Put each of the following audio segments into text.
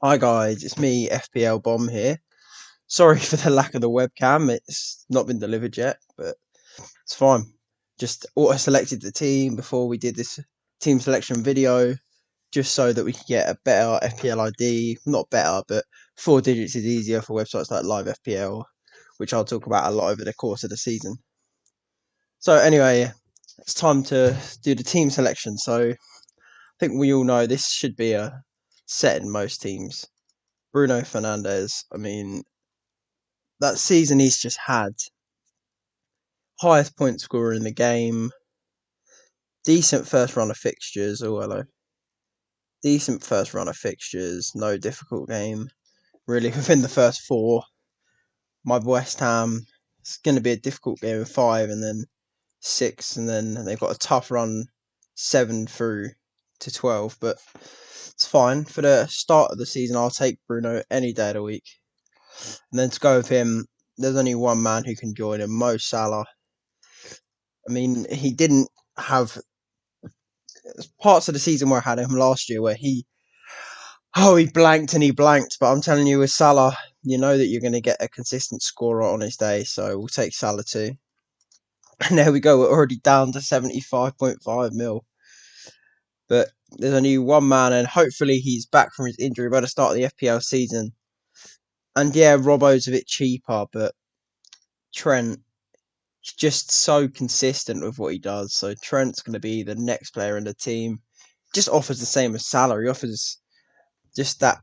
Hi guys, it's me, FPL Bomb here. Sorry for the lack of the webcam, it's not been delivered yet, but it's fine. Just auto-selected the team before we did this team selection video, just so that we could get a better FPL ID. Not better, but 4 digits is easier for websites like Live FPL, which I'll talk about a lot over the course of the season. So anyway, it's time to do the team selection. So I think we all know this should be a set in most teams. Bruno Fernandes, that season he's just had, highest point scorer in the game, decent first run of fixtures. Oh, hello. Decent first run of fixtures, no difficult game. Really, within the first four, my West Ham, it's going to be a difficult game in 5 and then 6, and then they've got a tough run 7 through to 12. But it's fine. For the start of the season, I'll take Bruno any day of the week. And then to go with him, there's only one man who can join him, Mo Salah. He didn't have parts of the season where I had him last year where he blanked and he blanked. But I'm telling you, with Salah, you know that you're going to get a consistent scorer on his day. So we'll take Salah too. And there we go. We're already down to 75.5 mil. But there's only one man, and hopefully he's back from his injury by the start of the FPL season. And yeah, Robbo's a bit cheaper, but Trent, he's just so consistent with what he does. So Trent's going to be the next player in the team. Just offers the same as Salah. He offers just that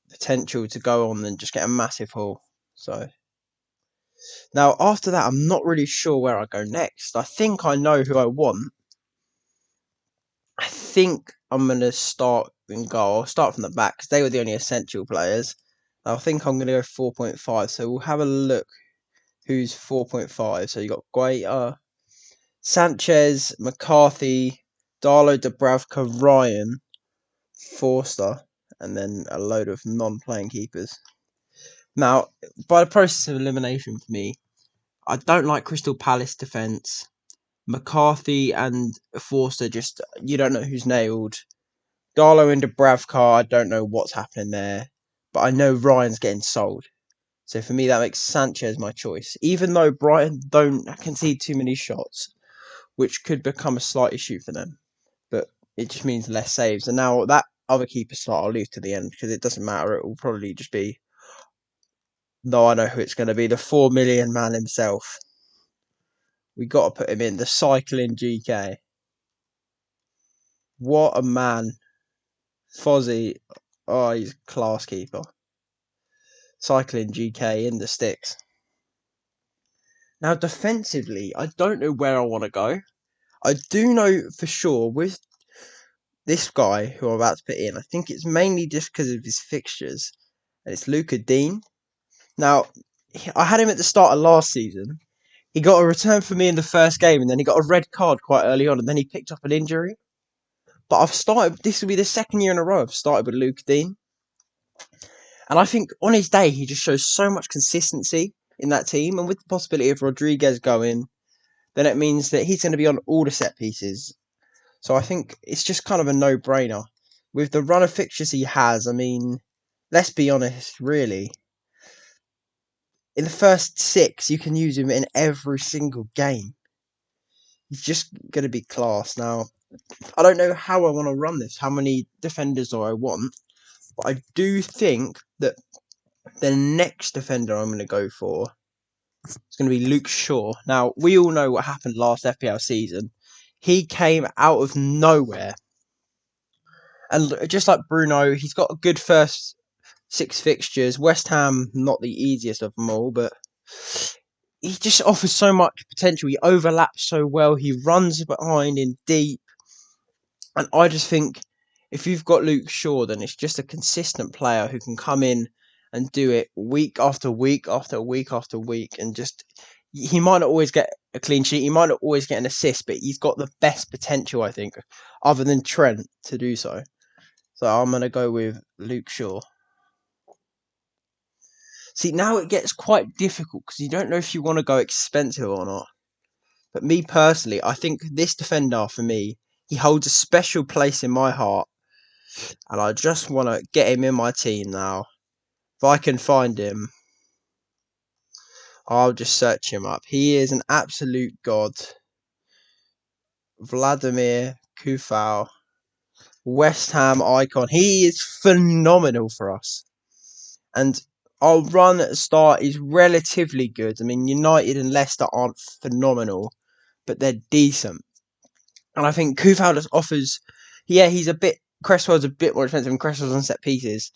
potential to go on and just get a massive haul. So now after that, I'm not really sure where I go next. I think I know who I want. I think I'm going to start in goal. I'll start from the back because they were the only essential players. I think I'm going to go 4.5. So we'll have a look who's 4.5. So you got Guaita, Sanchez, McCarthy, Darlow, Dubravka, Ryan, Forster, and then a load of non-playing keepers. Now, by the process of elimination for me, I don't like Crystal Palace defence. McCarthy and Forster, just you don't know who's nailed. Darlow and Dubravka, I don't know what's happening there, but I know Ryan's getting sold. So for me, that makes Sanchez my choice. Even though Brighton don't concede too many shots, which could become a slight issue for them, but it just means less saves. And now that other keeper slot I'll leave to the end because it doesn't matter. It will probably just be, though I know who it's going to be, the 4 million man himself. We got to put him in, the cycling GK. What a man. Fozzie, oh, he's a class keeper. Cycling GK in the sticks. Now, defensively, I don't know where I want to go. I do know for sure with this guy who I'm about to put in, I think it's mainly just because of his fixtures. And it's Luca Dean. Now, I had him at the start of last season. He got a return for me in the first game, and then he got a red card quite early on, and then he picked up an injury. But this will be the second year in a row I've started with Luke Dean. And I think on his day, he just shows so much consistency in that team. And with the possibility of Rodriguez going, then it means that he's going to be on all the set pieces. So I think it's just kind of a no-brainer. With the run of fixtures he has, let's be honest, really. In the first 6, you can use him in every single game. He's just going to be class. Now, I don't know how I want to run this, how many defenders do I want, but I do think that the next defender I'm going to go for is going to be Luke Shaw. Now, we all know what happened last FPL season. He came out of nowhere. And just like Bruno, he's got a good first 6 fixtures. West Ham, not the easiest of them all, but he just offers so much potential. He overlaps so well. He runs behind in deep. And I just think if you've got Luke Shaw, then it's just a consistent player who can come in and do it week after week after week after week. And just, he might not always get a clean sheet. He might not always get an assist, but he's got the best potential, I think, other than Trent, to do so. So I'm going to go with Luke Shaw. See, now it gets quite difficult because you don't know if you want to go expensive or not. But me personally, I think this defender, for me, he holds a special place in my heart and I just want to get him in my team now. If I can find him, I'll just search him up. He is an absolute god. Vladimir Kufal, West Ham icon. He is phenomenal for us. And our run at the start is relatively good. I mean, United and Leicester aren't phenomenal, but they're decent. And I think Kufal just offers... Yeah, Cresswell's a bit more expensive, and Cresswell's on set pieces.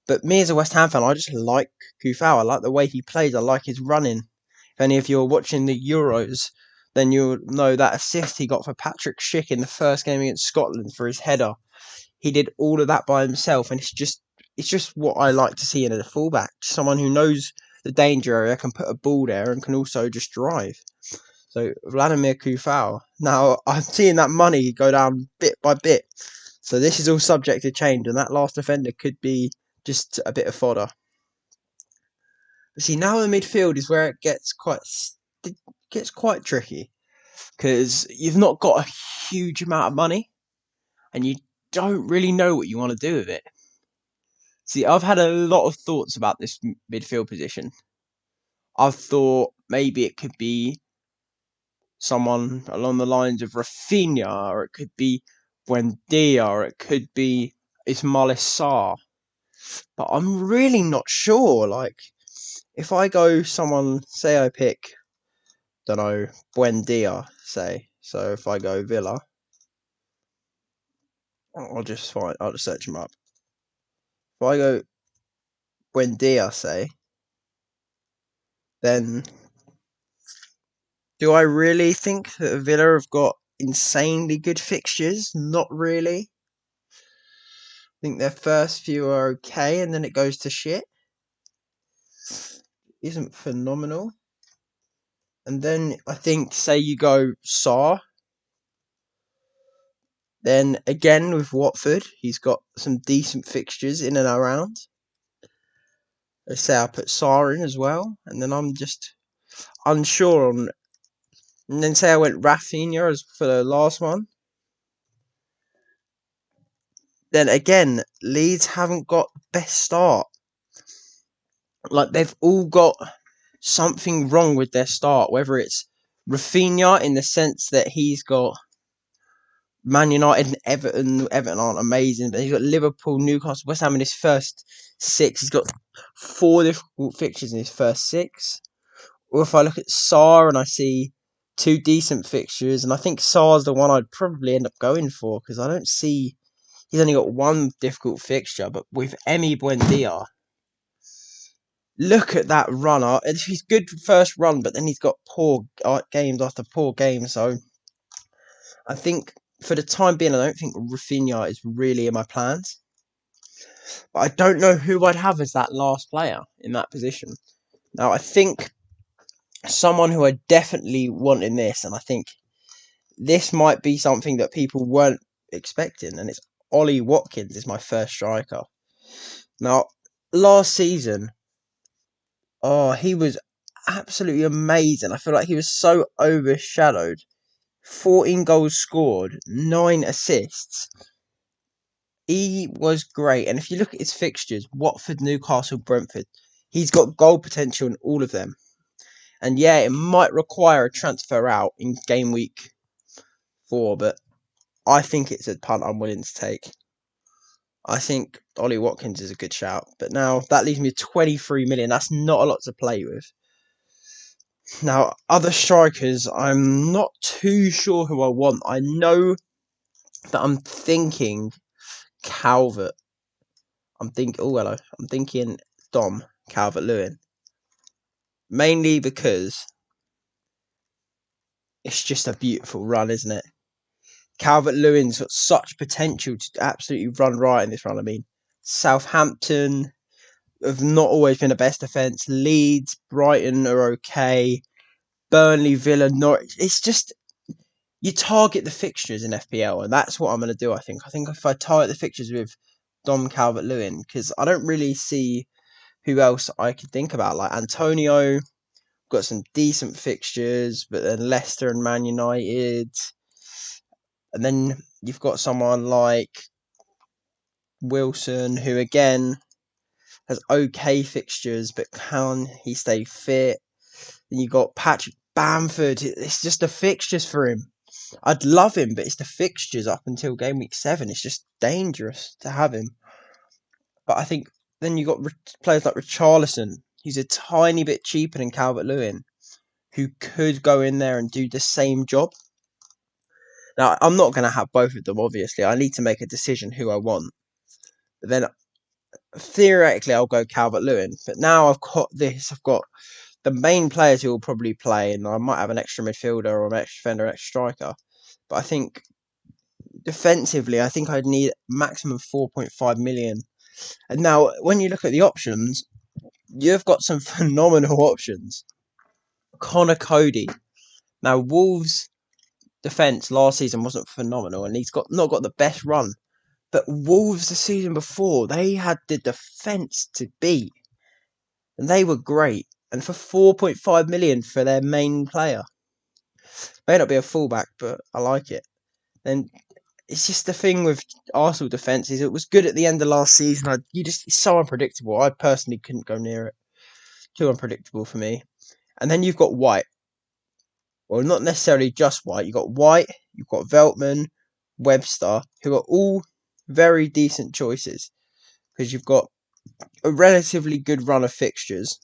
But me as a West Ham fan, I just like Kufal. I like the way he plays. I like his running. If any of you are watching the Euros, then you'll know that assist he got for Patrick Schick in the first game against Scotland for his header. He did all of that by himself, and it's just what I like to see in a fullback. Someone who knows the danger area, can put a ball there, and can also just drive. So Vladimir Kufal. Now I'm seeing that money go down bit by bit. So this is all subject to change, and that last defender could be just a bit of fodder. But see, now the midfield is where it gets quite tricky, because you've not got a huge amount of money, and you don't really know what you want to do with it. See, I've had a lot of thoughts about this midfield position. I've thought maybe it could be someone along the lines of Rafinha, or it could be Buendia, or it could be Ismail Sarr. But I'm really not sure. Like, if I go say I pick, don't know, Buendia, say. So if I go Villa, I'll just search him up. If I go Buendia, say, then do I really think that Villa have got insanely good fixtures? Not really. I think their first few are okay, and then it goes to shit. Isn't phenomenal. And then I think, say you go Sarr, then again with Watford, he's got some decent fixtures in and around. Let's say I put Sarr in as well, and then I'm just unsure on. And then say I went Rafinha as for the last one. Then again, Leeds haven't got the best start. Like, they've all got something wrong with their start, whether it's Rafinha in the sense that he's got Man United and Everton. Everton aren't amazing, but he's got Liverpool, Newcastle, West Ham in his first 6. He's got 4 difficult fixtures in his first 6. Or if I look at Sarr and I see 2 decent fixtures, and I think Sarr's the one I'd probably end up going for, because I don't see... He's only got 1 difficult fixture, but with Emi Buendia, look at that runner. He's good first run, but then he's got poor games after poor games. So I think for the time being, I don't think Rafinha is really in my plans. But I don't know who I'd have as that last player in that position. Now, I think someone who I definitely want in this, and I think this might be something that people weren't expecting, and it's Ollie Watkins is my first striker. Now, last season, he was absolutely amazing. I feel like he was so overshadowed. 14 goals scored, 9 assists. He was great. And if you look at his fixtures, Watford, Newcastle, Brentford, he's got goal potential in all of them. And yeah, it might require a transfer out in game week 4, but I think it's a punt I'm willing to take. I think Ollie Watkins is a good shout. But now that leaves me with 23 million. That's not a lot to play with. Now, other strikers, I'm not too sure who I want. I know that I'm thinking Calvert. I'm thinking Dom Calvert-Lewin. Mainly because it's just a beautiful run, isn't it? Calvert-Lewin's got such potential to absolutely run right in this run. I mean, Southampton have not always been the best defence. Leeds, Brighton are okay. Burnley, Villa, Norwich. It's just, you target the fixtures in FPL, and that's what I'm going to do, I think. I think if I target the fixtures with Dom Calvert-Lewin, because I don't really see who else I could think about. Like Antonio, got some decent fixtures, but then Leicester and Man United. And then you've got someone like Wilson, who again has okay fixtures, but can he stay fit? Then you got Patrick Bamford. It's just the fixtures for him. I'd love him, but it's the fixtures up until game week 7. It's just dangerous to have him. But I think then you got players like Richarlison. He's a tiny bit cheaper than Calvert-Lewin, who could go in there and do the same job. Now, I'm not going to have both of them, obviously. I need to make a decision who I want. But then, theoretically, I'll go Calvert-Lewin. But now I've got this. I've got the main players who will probably play, and I might have an extra midfielder or an extra defender, an extra striker. But I think defensively, I think I'd need maximum 4.5 million. And now, when you look at the options, you've got some phenomenal options. Connor Cody. Now, Wolves' defence last season wasn't phenomenal, and he's not got the best run. But Wolves the season before, they had the defence to beat, and they were great. And for 4.5 million for their main player, may not be a fullback, but I like it. Then it's just the thing with Arsenal defences. It was good at the end of last season. It's so unpredictable. I personally couldn't go near it. Too unpredictable for me. And then you've got White. Well, not necessarily just White. You've got White, you've got Veltman, Webster, who are all very decent choices. Because you've got a relatively good run of fixtures.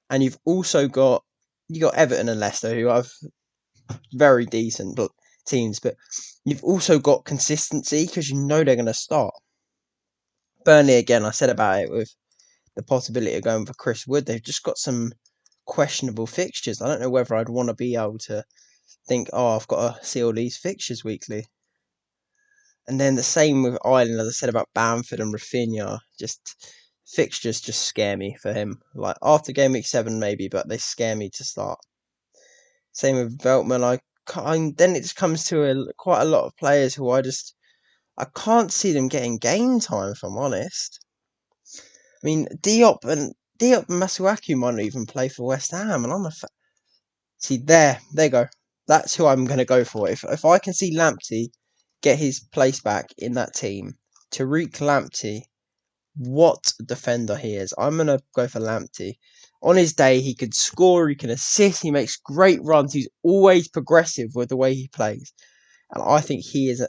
And you've also got Everton and Leicester, who have very decent teams. But you've also got consistency, because you know they're going to start. Burnley, again, I said about it with the possibility of going for Chris Wood. They've just got some questionable fixtures. I don't know whether I'd want to be able to think, I've got to see all these fixtures weekly. And then the same with Ireland, as I said about Bamford and Rafinha. Just fixtures just scare me for him. Like after game week 7 maybe, but they scare me to start. Same with Veltman. Then it just comes to quite a lot of players who I can't see them getting game time, if I'm honest. I mean, Diop and Masuaku might not even play for West Ham, and see there you go. That's who I'm going to go for. If I can see Lamptey get his place back in that team, Tariq Lamptey, what defender he is. I'm going to go for Lamptey. On his day, he can score, he can assist, he makes great runs, he's always progressive with the way he plays. And I think he is an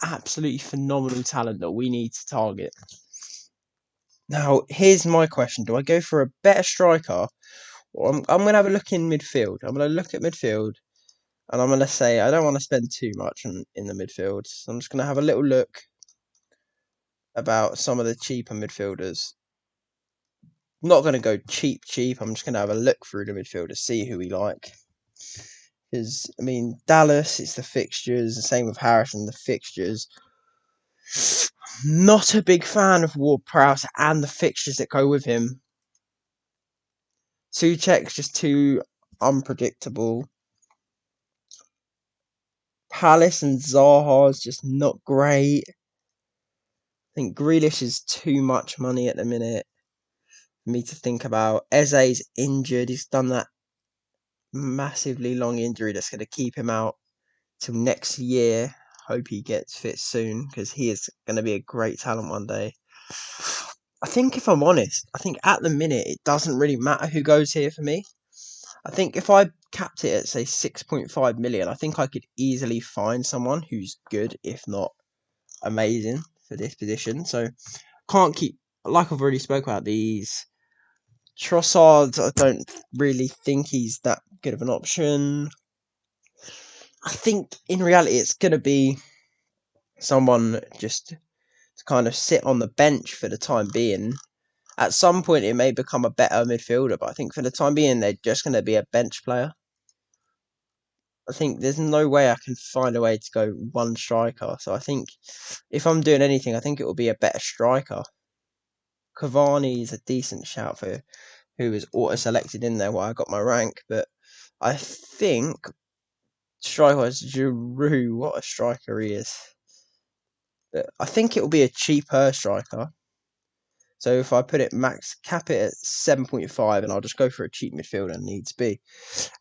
absolutely phenomenal talent that we need to target. Now, here's my question. Do I go for a better striker? Or I'm going to have a look in midfield. I'm going to look at midfield. And I'm going to say I don't want to spend too much in the midfield. So I'm just going to have a little look about some of the cheaper midfielders. I'm not going to go cheap. I'm just going to have a look through the midfielders, see who we like. Because, I mean, Dallas, it's the fixtures. The same with Harrison, the fixtures. Not a big fan of Ward-Prowse and the fixtures that go with him. Souček's just too unpredictable. Palace and Zaha is just not great. I think Grealish is too much money at the minute for me to think about. Eze's injured. He's done that massively long injury that's going to keep him out till next year. Hope he gets fit soon, because he is going to be a great talent one day. I think, if I'm honest, I think at the minute it doesn't really matter who goes here for me. I think if I capped it at, say, 6.5 million, I think I could easily find someone who's good, if not amazing, for this position. So, can't keep, like I've already spoke about these. Trossard, I don't really think he's that good of an option. I think in reality it's going to be someone just to kind of sit on the bench for the time being. At some point it may become a better midfielder, but I think for the time being they're just going to be a bench player. I think there's no way I can find a way to go one striker. So I think if I'm doing anything, I think it will be a better striker. Cavani is a decent shout for who was auto-selected in there while I got my rank. But I think striker-wise, Giroud, what a striker he is. But I think it will be a cheaper striker. So if I put it cap it at 7.5, and I'll just go for a cheap midfielder needs be.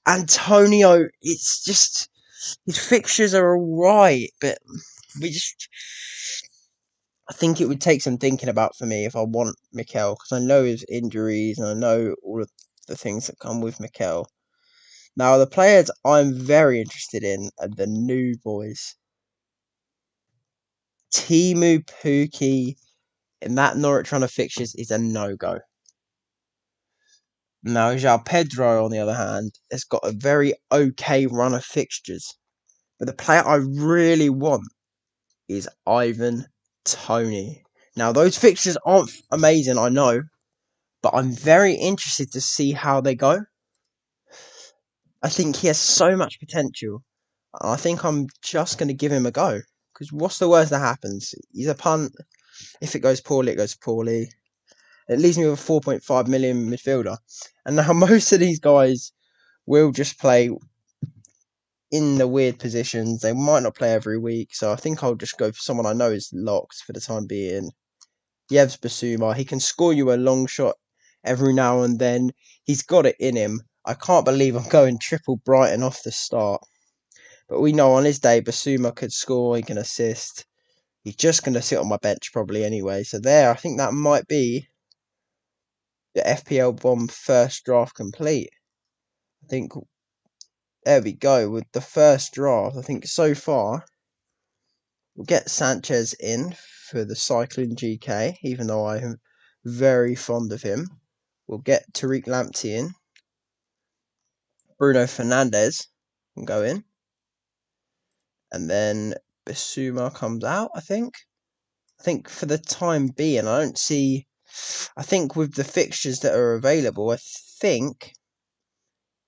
Antonio, it's just his fixtures are alright, but I think it would take some thinking about for me if I want Mikel, because I know his injuries and I know all of the things that come with Mikel. Now, the players I'm very interested in are the new boys. Timu Pukki in that Norwich run of fixtures is a no-go. Now, João Pedro, on the other hand, has got a very okay run of fixtures. But the player I really want is Ivan Toney. Now, those fixtures aren't amazing, I know, but I'm very interested to see how they go. I think he has so much potential. I think I'm just going to give him a go. Because what's the worst that happens? He's a punt. If it goes poorly, it goes poorly. It leaves me with a 4.5 million midfielder. And now most of these guys will just play in the weird positions. They might not play every week. So I think I'll just go for someone I know is locked for the time being. Yves Bissouma. He can score you a long shot every now and then. He's got it in him. I can't believe I'm going triple Brighton off the start. But we know on his day, Bissouma could score, he can assist. He's just going to sit on my bench probably anyway. So there, I think that might be the FPL Bomb first draft complete. I think there we go with the first draft. I think so far we'll get Sanchez in for the cycling GK, even though I am very fond of him. We'll get Tariq Lamptey in. Bruno Fernandes can go in. And then Bissouma comes out, I think. I think for the time being, I don't see. I think with the fixtures that are available, I think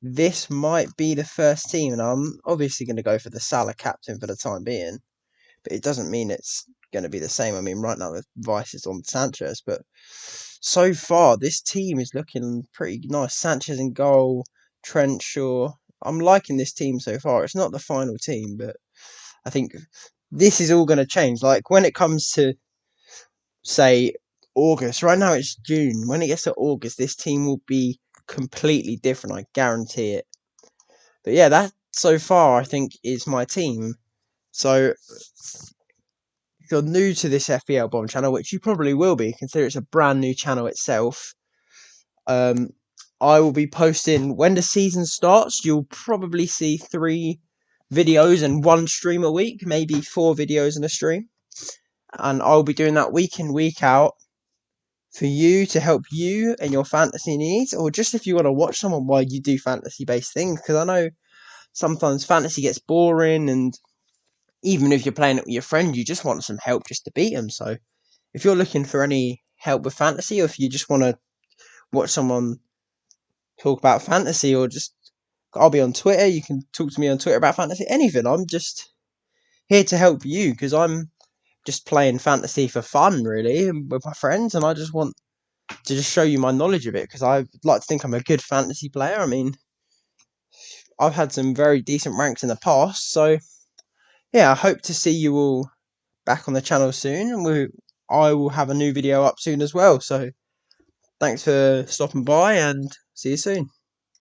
this might be the first team. And I'm obviously going to go for the Salah captain for the time being. But it doesn't mean it's going to be the same. I mean, right now the vice is on Sanchez. But so far, this team is looking pretty nice. Sanchez in goal, Trent Shaw. I'm liking this team so far. It's not the final team, but I think this is all going to change. Like when it comes to, say, August, right now it's June. When it gets to August, this team will be completely different. I guarantee it. But yeah, that so far I think is my team. So if you're new to this FPL Bomb channel, which you probably will be, consider it's a brand new channel itself. I will be posting when the season starts. You'll probably see 3 videos and 1 stream a week, maybe 4 videos and a stream. And I'll be doing that week in, week out for you to help you and your fantasy needs, or just if you want to watch someone while you do fantasy based things. Because I know sometimes fantasy gets boring, and even if you're playing it with your friend, you just want some help just to beat them. So if you're looking for any help with fantasy, or if you just want to watch someone talk about fantasy, or just I'll be on Twitter. You can talk to me on Twitter about fantasy. Anything. I'm just here to help you because I'm just playing fantasy for fun, really, with my friends, and I just want to just show you my knowledge of it because I like to think I'm a good fantasy player. I mean, I've had some very decent ranks in the past, so yeah, I hope to see you all back on the channel soon, and I will have a new video up soon as well. So thanks for stopping by, and see you soon.